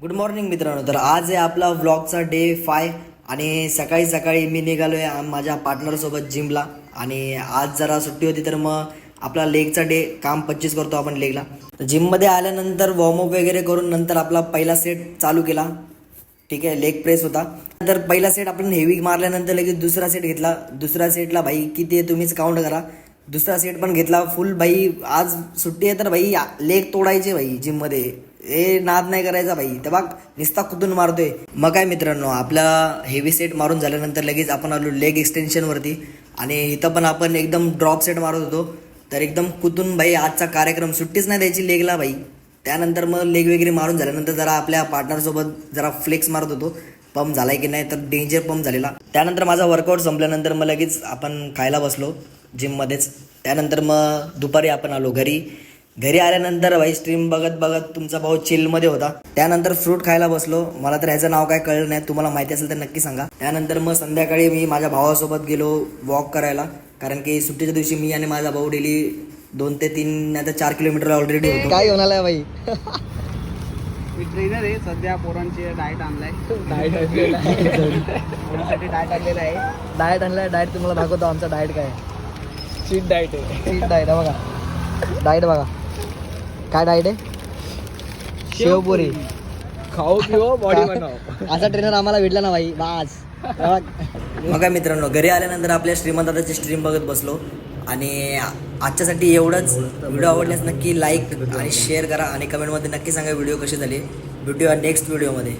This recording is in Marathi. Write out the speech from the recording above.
गुड मॉर्निंग मित्रांनो. तर आज आहे आपला व्लॉगचा डे 5 आणि सकाळी सकाळी मी निघालोय माझ्या पार्टनरसोबत जिमला. आणि आज जरा सुट्टी होती तर मग आपला लेगचा डे काम 25 करतो आपण लेगला. तर जिममध्ये आल्यानंतर वॉर्मअप वगैरे करून नंतर आपला पहिला सेट चालू केला. ठीक आहे, लेग प्रेस होता. नंतर पहिला सेट आपण हेवी मारल्यानंतर लगेच दुसरा सेट घेतला. दुसऱ्या सेटला भाई किती आहे तुम्हीच काउंट करा. दुसरा सेट पण घेतला फुल. भाई आज सुट्टी आहे तर भाई लेग तोडायचे भाई जिममध्ये. हे नाद नाही करायचा भाई. तर बघ निस्ता कुठून मारतोय. मग काय मित्रांनो, आपला हेवी सेट मारून झाल्यानंतर लगेच आपण आलो लेग एक्सटेन्शनवरती. आणि इथं पण आपण एकदम ड्रॉप सेट मारत होतो. तर एकदम कुतून भाई आजचा कार्यक्रम सुट्टीच नाही द्यायची लेगला भाई. त्यानंतर मग लेग वगैरे मारून झाल्यानंतर जरा आपल्या पार्टनरसोबत जरा फ्लेक्स मारत होतो. पंप झालाय की नाही, तर डेंजर पंप झालेला. त्यानंतर माझा वर्कआउट संपल्यानंतर मग लगेच आपण खायला बसलो जिममध्येच. त्यानंतर मग दुपारी आपण आलो घरी आल्यानंतर भाई स्ट्रीम बघत बघत तुमचा भाऊ चिलमध्ये होता. त्यानंतर फ्रूट खायला बसलो. मला तर ह्याचं नाव काय कळलं नाही, तुम्हाला माहिती असेल तर नक्की सांगा. त्यानंतर मग संध्याकाळी मी माझ्या भावासोबत गेलो वॉक करायला. कारण की सुट्टीच्या दिवशी मी आणि माझा भाऊ डेली 2 ते 3 नाही तर 4 किलोमीटर ऑलरेडी होतो. काय घेऊन आलाय भाई? मी ट्रेनर आहे सध्या. पोरांची डाएट आणलाय. पोरांसाठी डाएट आणलेला आहे. डाएट तुम्हाला दाखवतो आमचा डाएट काय. स्वीट डाएट आहे. स्वीट डाएट आहे बघा. डाएट बघा काय डाएट आहे. शेवपुरी खाओ पिओ बॉडी बनाओ. असा ट्रेनर आम्हाला भेटला ना भाई बास. मग काय मित्रांनो, घरी आल्यानंतर आपल्या श्रीमंताची स्ट्रीम बघत बसलो. आणि आजच्यासाठी एवढंच. व्हिडिओ आवडल्यास नक्की लाईक आणि शेअर करा आणि कमेंटमध्ये नक्की सांगा व्हिडिओ कशी झाली. भेटूया नेक्स्ट व्हिडिओमध्ये.